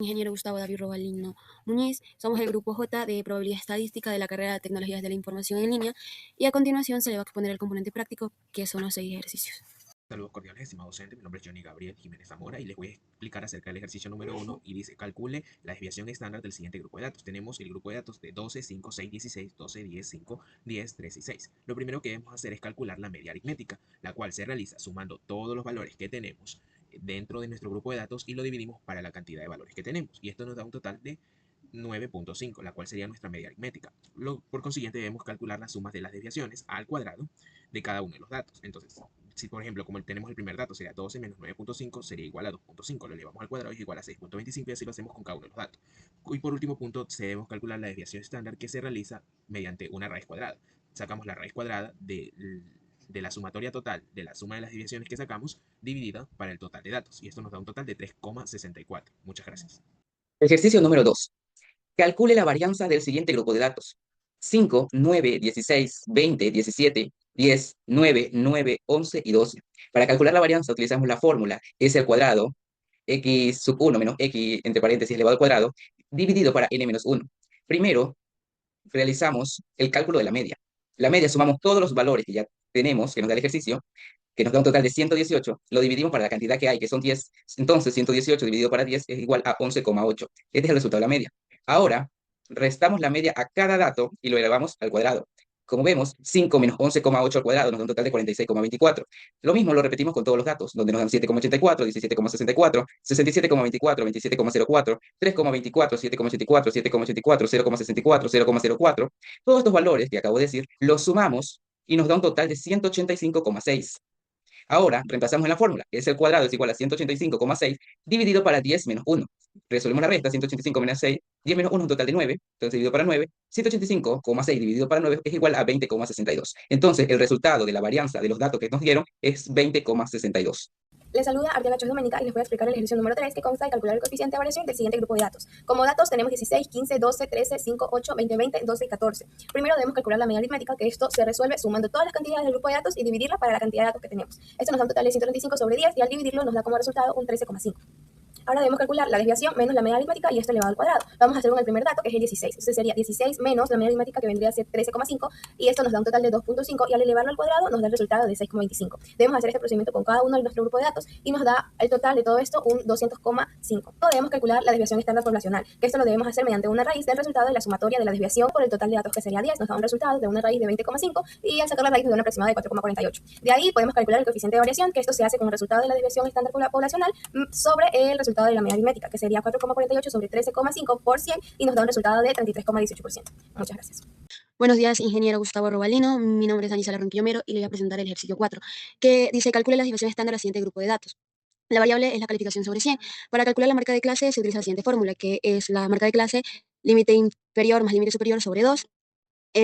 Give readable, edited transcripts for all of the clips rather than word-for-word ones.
Ingeniero Gustavo David Robalino Muñiz, somos el grupo J de Probabilidad Estadística de la carrera de Tecnologías de la Información en línea y a continuación se le va a exponer el componente práctico, que son los 6 ejercicios. Saludos cordiales, estimado docente. Mi nombre es Johnny Gabriel Jiménez Zamora y les voy a explicar acerca del ejercicio número 1 y dice, calcule la desviación estándar del siguiente grupo de datos. Tenemos el grupo de datos de 12, 5, 6, 16, 12, 10, 5, 10, 3 y 6. Lo primero que debemos hacer es calcular la media aritmética, la cual se realiza sumando todos los valores que tenemos dentro de nuestro grupo de datos y lo dividimos para la cantidad de valores que tenemos. Y esto nos da un total de 9.5, la cual sería nuestra media aritmética. Por consiguiente, debemos calcular las sumas de las desviaciones al cuadrado de cada uno de los datos. Entonces, si por ejemplo, como tenemos el primer dato, sería 12 menos 9.5, sería igual a 2.5. Lo elevamos al cuadrado y es igual a 6.25 y así lo hacemos con cada uno de los datos. Y por último punto, debemos calcular la desviación estándar que se realiza mediante una raíz cuadrada. Sacamos la raíz cuadrada de la sumatoria total de la suma de las desviaciones que sacamos dividida para el total de datos. Y esto nos da un total de 3,64. Muchas gracias. Ejercicio número 2. Calcule la varianza del siguiente grupo de datos. 5, 9, 16, 20, 17, 10, 9, 9, 11 y 12. Para calcular la varianza utilizamos la fórmula s al cuadrado, x sub 1 menos x entre paréntesis elevado al cuadrado, dividido para n menos 1. Primero, realizamos el cálculo de la media. La media sumamos todos los valores que ya tenemos, que nos da el ejercicio, que nos da un total de 118, lo dividimos para la cantidad que hay, que son 10. Entonces, 118 dividido para 10 es igual a 11,8. Este es el resultado de la media. Ahora, restamos la media a cada dato y lo elevamos al cuadrado. Como vemos, 5 menos 11,8 al cuadrado nos da un total de 46,24. Lo mismo lo repetimos con todos los datos, donde nos dan 7,84, 17,64, 67,24, 27,04, 3,24, 7,84, 7,84, 0,64, 0,04. Todos estos valores que acabo de decir los sumamos y nos da un total de 185,6. Ahora, reemplazamos en la fórmula, que es el cuadrado es igual a 185,6 dividido para 10 menos 1. Resolvemos la resta, 185 menos 6, 10 menos 1 es un total de 9, entonces dividido para 9, 185,6 dividido para 9 es igual a 20,62. Entonces, el resultado de la varianza de los datos que nos dieron es 20,62. Les saluda Ardiana Chos Doménica y les voy a explicar el ejercicio número 3, que consta de calcular el coeficiente de variación del siguiente grupo de datos. Como datos tenemos 16, 15, 12, 13, 5, 8, 20, 20, 12 y 14. Primero debemos calcular la media aritmética, que esto se resuelve sumando todas las cantidades del grupo de datos y dividirla para la cantidad de datos que tenemos. Esto nos da un total de 135 sobre 10 y al dividirlo nos da como resultado un 13,5. Ahora debemos calcular la desviación menos la media aritmética y esto elevado al cuadrado. Vamos a hacer con el primer dato, que es el 16. Entonces sería 16 menos la media aritmética, que vendría a ser 13,5, y esto nos da un total de 2.5, y al elevarlo al cuadrado nos da el resultado de 6,25. Debemos hacer este procedimiento con cada uno de nuestro grupo de datos y nos da el total de todo esto un 200,5. Debemos calcular la desviación estándar poblacional, que esto lo debemos hacer mediante una raíz del resultado de la sumatoria de la desviación por el total de datos, que sería 10. Nos da un resultado de una raíz de 20,5 y al sacar la raíz nos da una aproximada de 4,48. De ahí podemos calcular el coeficiente de variación, que esto se hace con el resultado de la desviación estándar poblacional sobre el resultado de la media aritmética, que sería 4,48 sobre 13,5 por 100 y nos da un resultado de 33,18%. Muchas gracias. Buenos días, ingeniero Gustavo Robalino. Mi nombre es Anisala Ronquillo y le voy a presentar el ejercicio 4, que dice calcule la desviación estándar del siguiente grupo de datos. La variable es la calificación sobre 100. Para calcular la marca de clase se utiliza la siguiente fórmula, que es la marca de clase límite inferior más límite superior sobre 2.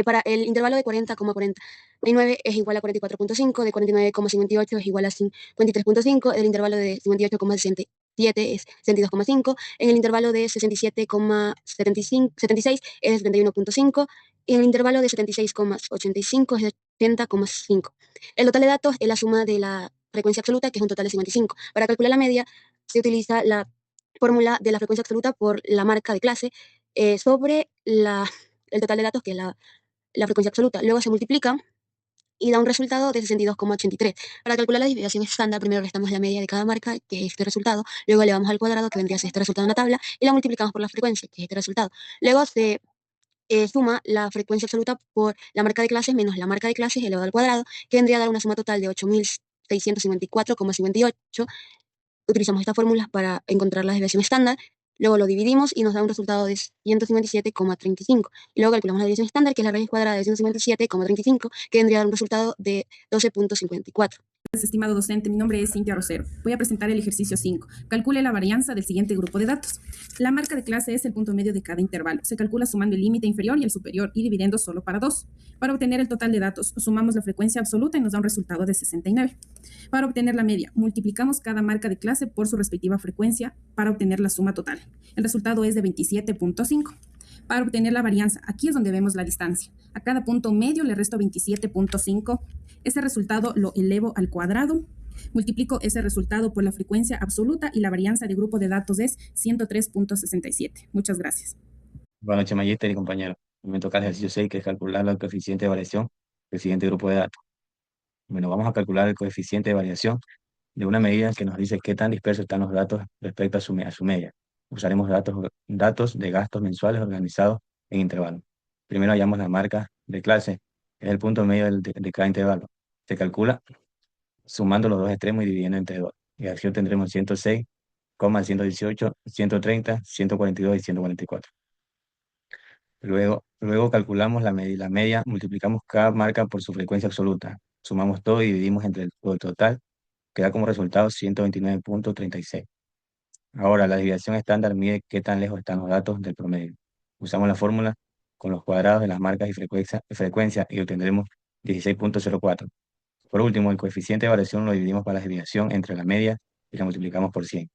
Para el intervalo de 40,49 es igual a 44,5, de 49,58 es igual a 53,5, el intervalo de 58,67 es 62,5, en el intervalo de 67,76 es 71,5 y en el intervalo de 76,85 es 80,5. El total de datos es la suma de la frecuencia absoluta, que es un total de 55. Para calcular la media se utiliza la fórmula de la frecuencia absoluta por la marca de clase sobre el total de datos, que es la frecuencia absoluta. Luego se multiplica y da un resultado de 62,83. Para calcular la desviación estándar, primero restamos la media de cada marca, que es este resultado, luego elevamos al cuadrado, que vendría a ser este resultado en la tabla, y la multiplicamos por la frecuencia, que es este resultado. Luego se suma la frecuencia absoluta por la marca de clases menos la marca de clases elevado al cuadrado, que vendría a dar una suma total de 8.654,58. Utilizamos estas fórmulas para encontrar la desviación estándar. Luego lo dividimos y nos da un resultado de 157,35. Y luego calculamos la desviación estándar, que es la raíz cuadrada de 157,35, que vendría a dar un resultado de 12,54. Estimado docente, mi nombre es Cintia Rosero. Voy a presentar el ejercicio 5. Calcule la varianza del siguiente grupo de datos. La marca de clase es el punto medio de cada intervalo. Se calcula sumando el límite inferior y el superior y dividiendo solo para 2. Para obtener el total de datos, sumamos la frecuencia absoluta y nos da un resultado de 69. Para obtener la media, multiplicamos cada marca de clase por su respectiva frecuencia para obtener la suma total. El resultado es de 27,5. Para obtener la varianza, aquí es donde vemos la distancia. A cada punto medio le resto 27,5. Este resultado lo elevo al cuadrado Multiplico ese resultado por la frecuencia absoluta y la varianza de grupo de datos es 103.67. Muchas gracias. Buenas noches, Magister y compañero. Me toca el ejercicio 6, que es calcular el coeficiente de variación del siguiente grupo de datos. Bueno, vamos a calcular el coeficiente de variación de una medida que nos dice qué tan dispersos están los datos respecto a su media. Usaremos datos de gastos mensuales organizados en intervalos. Primero hallamos la marca de clase, es el punto medio de cada intervalo. Se calcula sumando los dos extremos y dividiendo entre 2. Y así obtendremos 106,118, 130, 142 y 144. Luego calculamos la media, multiplicamos cada marca por su frecuencia absoluta, sumamos todo y dividimos entre el total, que da como resultado 129.36. Ahora, la desviación estándar mide qué tan lejos están los datos del promedio. Usamos la fórmula con los cuadrados de las marcas y frecuencia y obtendremos 16.04. Por último, el coeficiente de variación lo dividimos para la desviación entre la media y la multiplicamos por 100,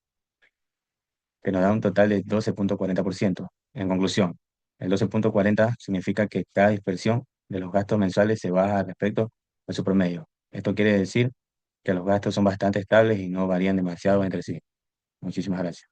que nos da un total de 12.40%. En conclusión, el 12.40 significa que cada dispersión de los gastos mensuales se baja respecto a su promedio. Esto quiere decir que los gastos son bastante estables y no varían demasiado entre sí. Muchísimas gracias.